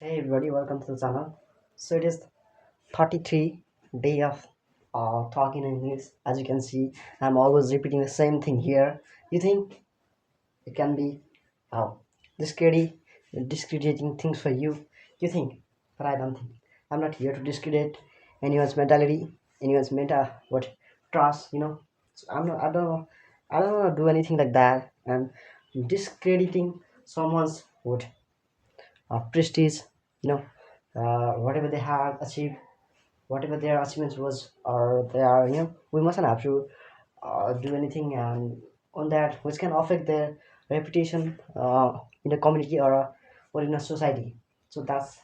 Hey everybody, welcome to the channel. So it is 33 day of talking in English. As you can see, I'm always repeating the same thing here. You think it can be uh, discrediting, discrediting things for you? You think, but I don't think. I'm not here to discredit anyone's mentality, anyone's what trust. So I'm not. I don't know. I don't want to do anything like that. And discrediting someone's what prestige, you know, whatever they have achieved, whatever their achievements was, or they are, we mustn't have to do anything and on that which can affect their reputation in the community or in a society. So that's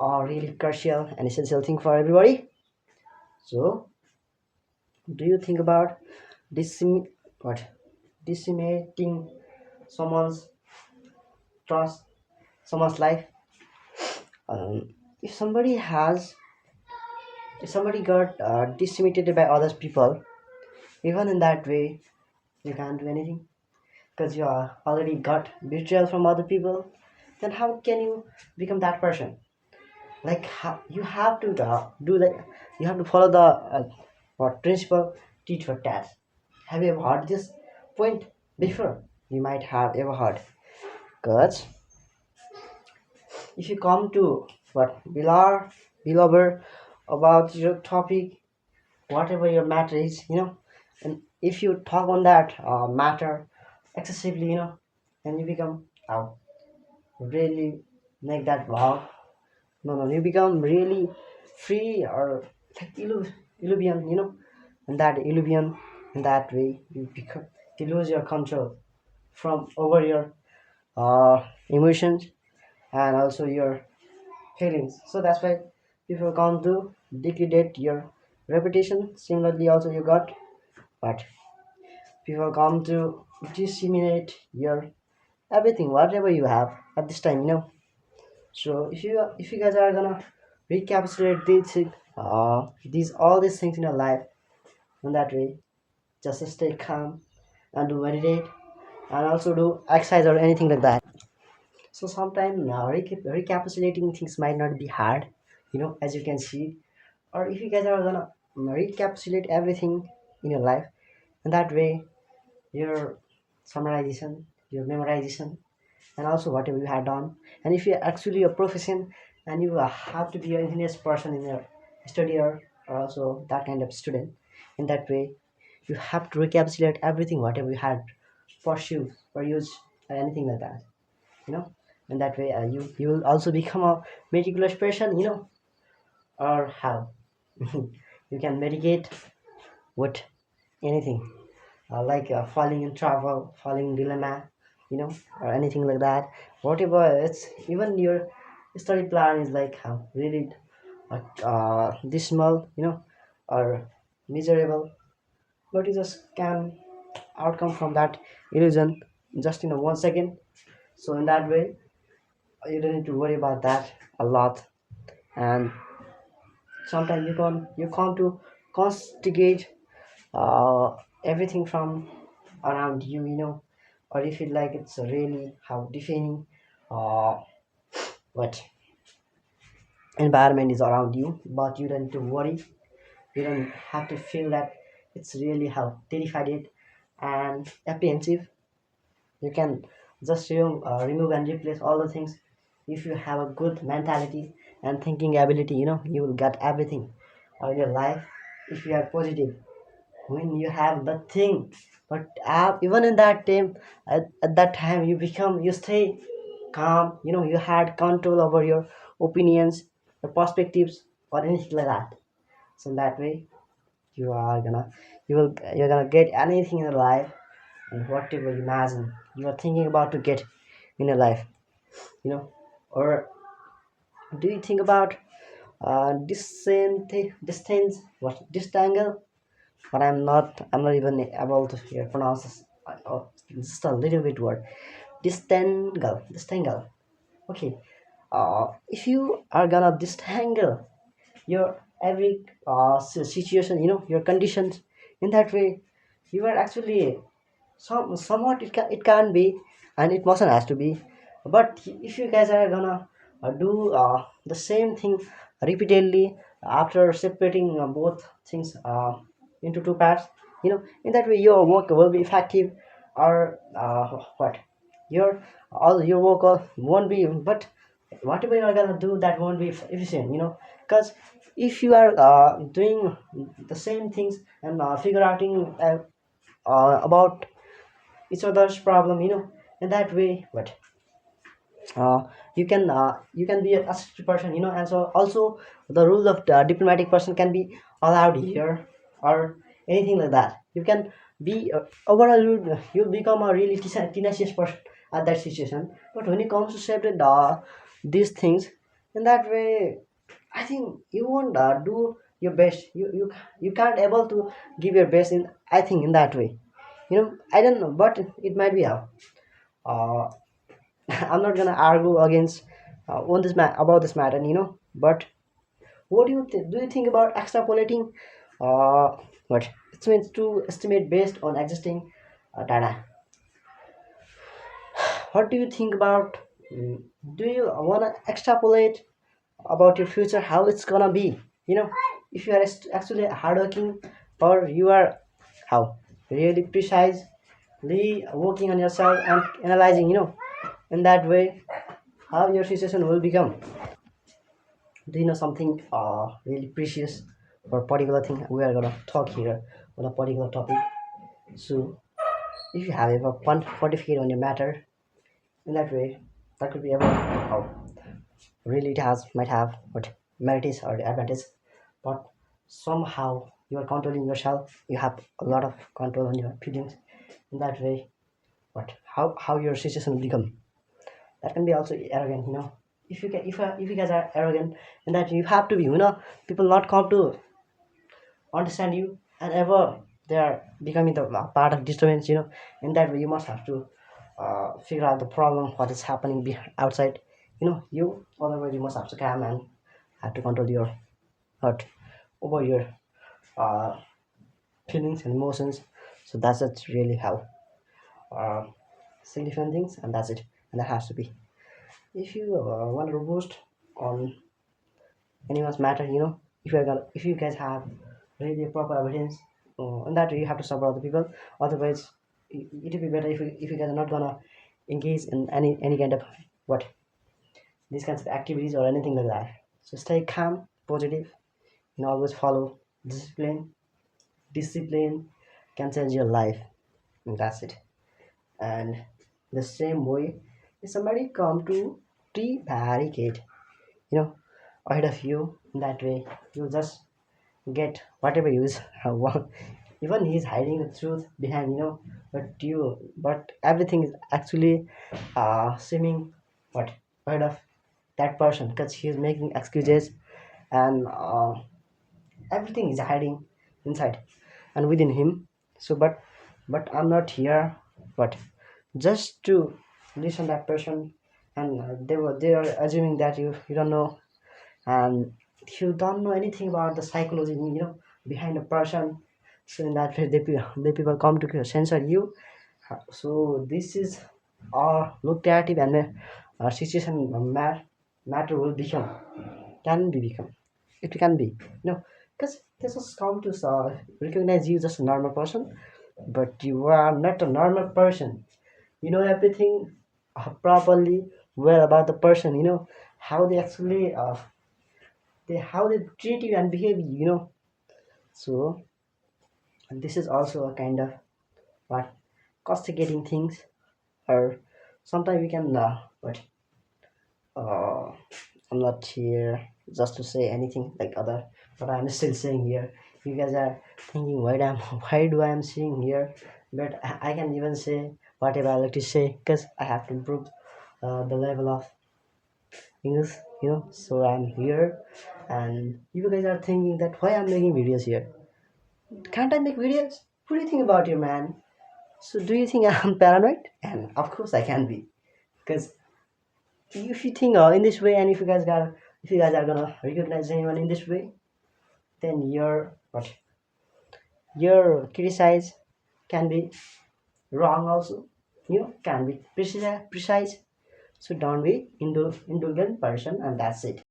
a really crucial and essential thing for everybody. So, do you think about decim- what decimating someone's trust, someone's life? If somebody has if somebody got decimated by other people, even in that way, you can't do anything because you are already got betrayal from other people. Then how can you become that person? Like you have to do like you have to follow the what principle teach for tat. Have you ever heard this point before? You might have ever heard. Because if you come to what below about your topic, whatever your matter is, and if you talk on that matter excessively, and you become really make that wow, no, you become really free or like illusion, and that illusion, in that way you lose your control from over your emotions and also your feelings. So that's why people come to degrade your reputation. Similarly, also you got, but people come to disseminate your everything, whatever you have at this time. So if you guys are gonna recapitulate these all these things in your life in that way, just stay calm and do meditate and also do exercise or anything like that. So sometimes recapitulating things might not be hard, as you can see. Or if you guys are gonna recapitulate everything in your life, in that way, your summarization, your memorization, and also whatever you had done. And if you're actually a profession and you have to be an ingenious person in your study or also that kind of student, in that way, you have to recapitulate everything, whatever you had pursued or used or anything like that, you know. In that way, you will also become a meticulous person, or how you can mitigate with anything like falling in trouble, falling in dilemma, or anything like that. Whatever it's even your study plan is like really dismal, or miserable, but you just can outcome from that illusion just in a 1 second. So in that way, you don't need to worry about that a lot. And sometimes you come to constigate uh, everything from around you, or you feel like it's really how defining uh, what environment is around you, but you don't need to worry. You don't have to feel that it's really how terrified it and apprehensive. You can just remove and replace all the things. If you have a good mentality and thinking ability, you will get everything of your life. If you are positive, when you have the thing, but even in that time, at that time you stay calm, you had control over your opinions, your perspectives, or anything like that. So in that way, you are gonna you're gonna get anything in your life, and whatever you imagine you are thinking about to get in your life, or do you think about distance, what distangle? But I'm not even able to here pronounce this. Oh, just a little bit word. Distangle. Okay. If you are gonna distangle your every situation, your conditions, in that way, you are actually somewhat it can be, and it mustn't has to be. But if you guys are gonna do the same thing repeatedly after separating both things into two parts. In that way your work will be effective, or what your all your work won't be, but whatever you are gonna do, that won't be efficient, because if you are doing the same things and figure out about each other's problem, in that way, but uh, you can be a strict person, and so also the rule of the diplomatic person can be allowed here, or anything like that. You can be overall you'll become a really tenacious person at that situation. But when it comes to separate these things, in that way, I think you won't do your best. You can't able to give your best in, I think, in that way. I don't know, but it might be how. Uh, I'm not gonna argue against on about this matter, But what do you think about extrapolating? What it means to estimate based on existing data. What do you think about? mm, Do you wanna extrapolate about your future, how it's gonna be? If you are actually hardworking, or you are how really precisely working on yourself and analyzing, in that way, how your situation will become. Do you know something really precious or particular thing we are gonna talk here on a particular topic? So if you have ever pontificate on your matter in that way, that could be ever how really it has might have what merits or advantage, but somehow you are controlling yourself. You have a lot of control on your feelings. In that way, what how your situation will become. That can be also arrogant, if you guys are arrogant, and that you have to be, people not come to understand you, and ever they are becoming the part of disturbance, in that way you must have to figure out the problem, what is happening outside, you otherwise you must have to calm and have to control your heart over your uh, feelings and emotions. So that's it, really how uh, significant things, and that's it, and that has to be. If you want to boost on anyone's matter, if you guys have really proper evidence, on that you have to support other people. Otherwise, it will be better if you guys are not gonna engage in any kind of what these kinds of activities or anything like that. So stay calm, positive, and always follow discipline. Discipline can change your life, and that's it. And the same way, if somebody come to pre-barricade, you know ahead of you, in that way you'll just get whatever you want. Even he's hiding the truth behind, but everything is actually seeming what ahead of that person, because he's making excuses, and everything is hiding inside and within him. So but I'm not here, but just to listen that person, and they are assuming that you don't know, and you don't know anything about the psychology, behind a person. So in that way the people come to censor you. So this is looked at it, and situation matter will become, can be become, it can be, because they just come to recognize you just a normal person, but you are not a normal person. You know everything properly well about the person, how they actually how they treat you and behave, so this is also a kind of what castigating things, or sometimes we can but uh, I'm not here just to say anything like other, but I'm still saying here. You guys are thinking why am why do I am saying here, but I can even say whatever I like to say, because I have to improve the level of English, so I'm here. And you guys are thinking that why I'm making videos here. Can't I make videos? What do you think about your man? So do you think I'm paranoid? And of course I can be, because if you think in this way, and if you guys are gonna recognize anyone in this way, then your criticize can be wrong also. Can be precise. So don't be indulgent person, and that's it.